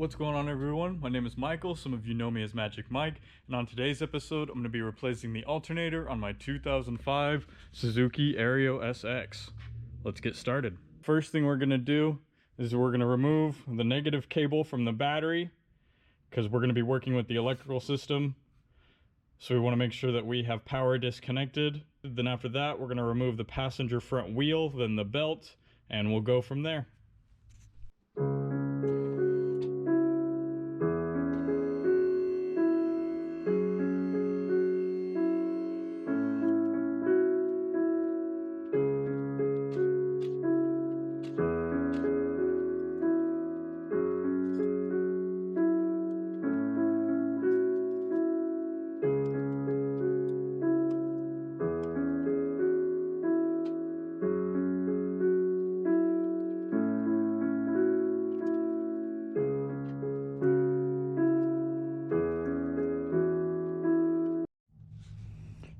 What's going on, everyone? My name is Michael. Some of you know me as Magic Mike, and on today's episode I'm going to be replacing the alternator on my 2005 Suzuki Aerio SX. Let's get started. First thing we're going to do is we're going to remove the negative cable from the battery because we're going to be working with the electrical system, so we want to make sure that we have power disconnected. Then after that we're going to remove the passenger front wheel, then the belt, and we'll go from there.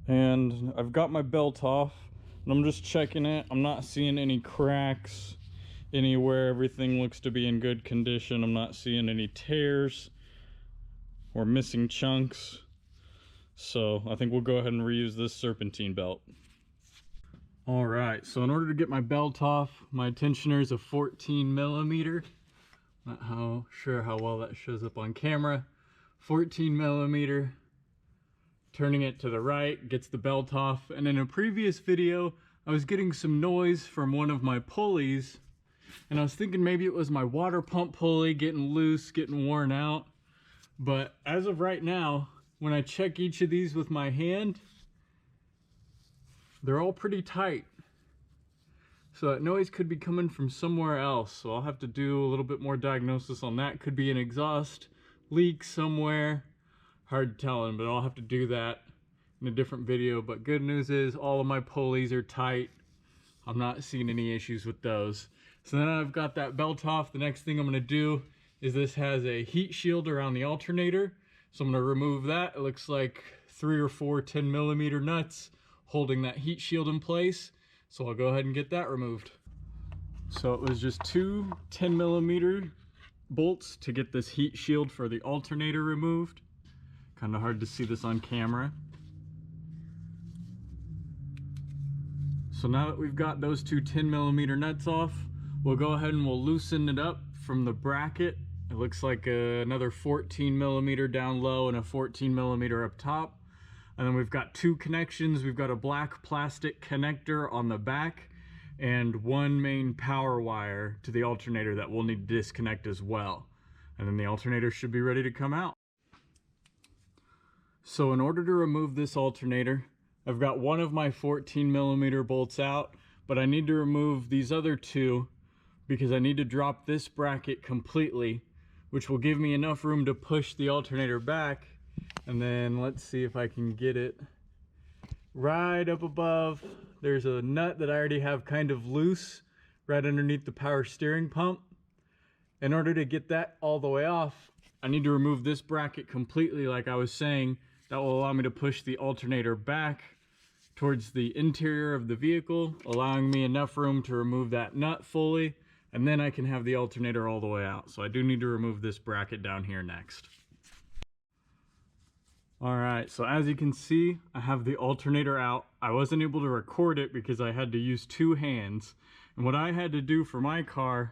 And I've got my belt off and I'm just checking it. I'm not seeing any cracks anywhere. Everything looks to be in good condition. I'm not seeing any tears or missing chunks. So I think we'll go ahead and reuse this serpentine belt. All right, so in order to get my belt off, my tensioner is a 14 millimeter. Not sure how well that shows up on camera. 14 millimeter. Turning it to the right gets the belt off, and in a previous video I was getting some noise from one of my pulleys, and I was thinking maybe it was my water pump pulley getting loose, getting worn out. But as of right now, when I check each of these with my hand, they're all pretty tight, so that noise could be coming from somewhere else. So I'll have to do a little bit more diagnosis on that. Could be an exhaust leak somewhere. Hard telling, but I'll have to do that in a different video. But good news is all of my pulleys are tight. I'm not seeing any issues with those. So then I've got that belt off. The next thing I'm going to do is this has a heat shield around the alternator. So I'm going to remove that. It looks like 3 or 4 10 millimeter nuts holding that heat shield in place. So I'll go ahead and get that removed. So it was just 2 10 millimeter bolts to get this heat shield for the alternator removed. Kind of hard to see this on camera. So now that we've got those 2 10 millimeter nuts off, we'll go ahead and we'll loosen it up from the bracket. It looks like another 14 millimeter down low and a 14 millimeter up top. And then we've got 2 connections. We've got a black plastic connector on the back and 1 main power wire to the alternator that we'll need to disconnect as well. And then the alternator should be ready to come out. So in order to remove this alternator, I've got one of my 14 millimeter bolts out, but I need to remove these other 2 because I need to drop this bracket completely, which will give me enough room to push the alternator back. And then let's see if I can get it right up above. There's a nut that I already have kind of loose right underneath the power steering pump. In order to get that all the way off, I need to remove this bracket completely, like I was saying. That will allow me to push the alternator back towards the interior of the vehicle, allowing me enough room to remove that nut fully, and then I can have the alternator all the way out. So I do need to remove this bracket down here next. Alright, so as you can see, I have the alternator out. I wasn't able to record it because I had to use 2 hands. And what I had to do for my car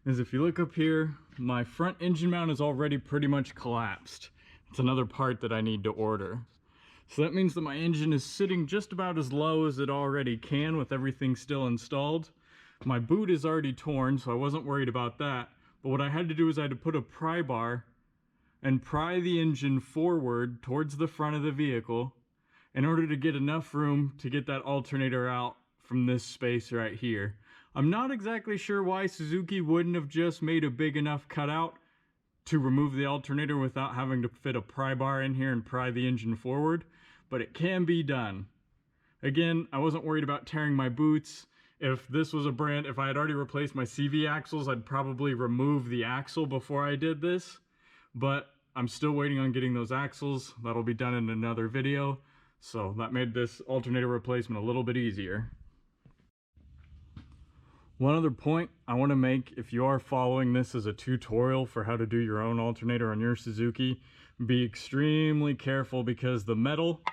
is, if you look up here, my front engine mount is already pretty much collapsed. It's another part that I need to order. So that means that my engine is sitting just about as low as it already can with everything still installed. My boot is already torn, so I wasn't worried about that. But what I had to do is I had to put a pry bar and pry the engine forward towards the front of the vehicle in order to get enough room to get that alternator out from this space right here. I'm not exactly sure why Suzuki wouldn't have just made a big enough cutout to remove the alternator without having to fit a pry bar in here and pry the engine forward, but it can be done. Again, I wasn't worried about tearing my boots. If this was if I had already replaced my CV axles, I'd probably remove the axle before I did this, but I'm still waiting on getting those axles. That'll be done in another video, so that made this alternator replacement a little bit easier. One other point I want to make, if you are following this as a tutorial for how to do your own alternator on your Suzuki, be extremely careful because the metal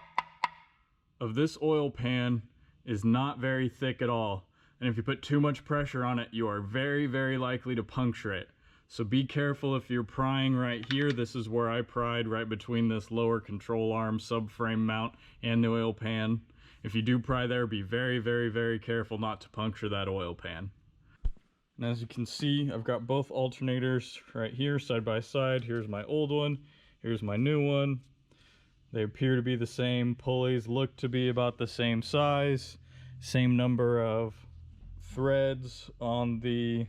of this oil pan is not very thick at all. And if you put too much pressure on it, you are very, very likely to puncture it. So be careful if you're prying right here. This is where I pried, right between this lower control arm, subframe mount, and the oil pan. If you do pry there, be very, very, very careful not to puncture that oil pan. And as you can see, I've got both alternators right here, side by side. Here's my old one, here's my new one. They appear to be the same. Pulleys look to be about the same size. Same number of threads on the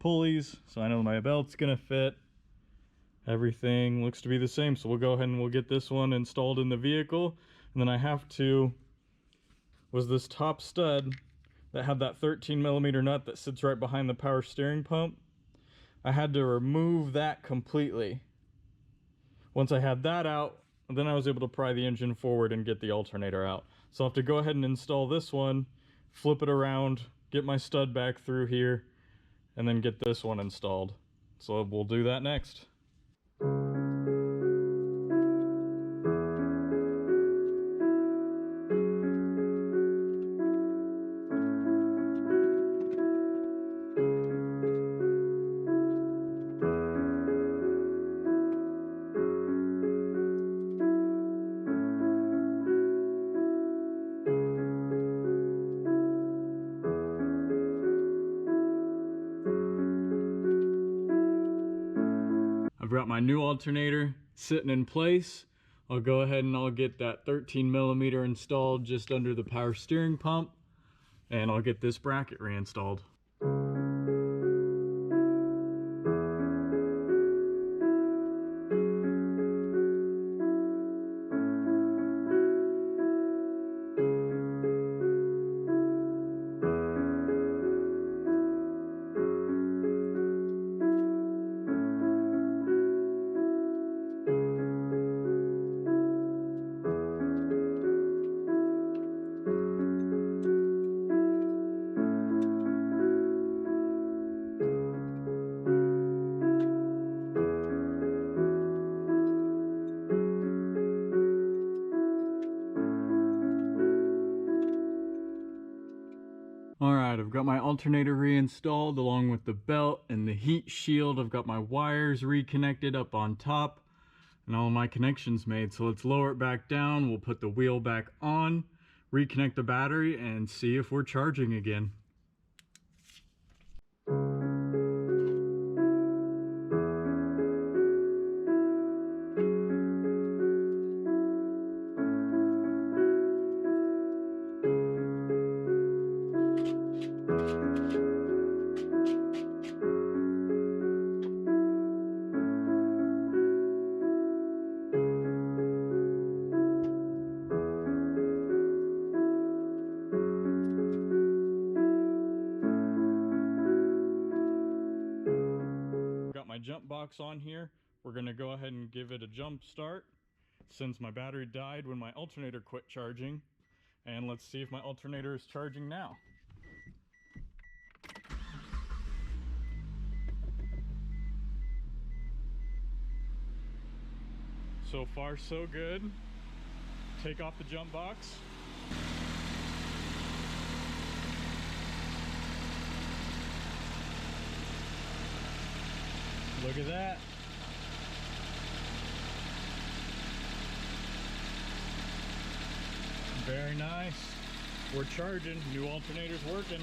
pulleys, so I know my belt's gonna fit. Everything looks to be the same, so we'll go ahead and we'll get this one installed in the vehicle. And then I have to, was this top stud that had that 13mm nut that sits right behind the power steering pump. I had to remove that completely. Once I had that out, then I was able to pry the engine forward and get the alternator out. So I'll have to go ahead and install this one, flip it around, get my stud back through here, and then get this one installed. So we'll do that next. I've got my new alternator sitting in place. I'll go ahead and I'll get that 13mm installed just under the power steering pump, and I'll get this bracket reinstalled. Alright, I've got my alternator reinstalled along with the belt and the heat shield. I've got my wires reconnected up on top and all my connections made. So let's lower it back down. We'll put the wheel back on, reconnect the battery, and see if we're charging again. My jump box on here. We're going to go ahead and give it a jump start since my battery died when my alternator quit charging, and let's see if my alternator is charging now. So far so good. Take off the jump box. Look at that. Very nice. We're charging. New alternator's working.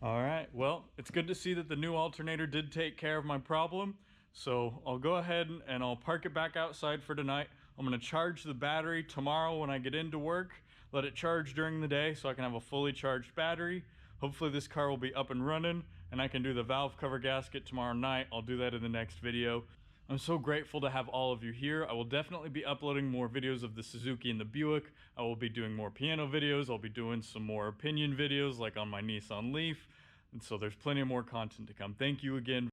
Alright, well, it's good to see that the new alternator did take care of my problem. So I'll go ahead and I'll park it back outside for tonight. I'm going to charge the battery tomorrow when I get into work, let it charge during the day so I can have a fully charged battery. Hopefully this car will be up and running and I can do the valve cover gasket tomorrow night. I'll do that in the next video. I'm so grateful to have all of you here. I will definitely be uploading more videos of the Suzuki and the Buick. I will be doing more piano videos. I'll be doing some more opinion videos like on my Nissan Leaf. And so there's plenty more content to come. Thank you again.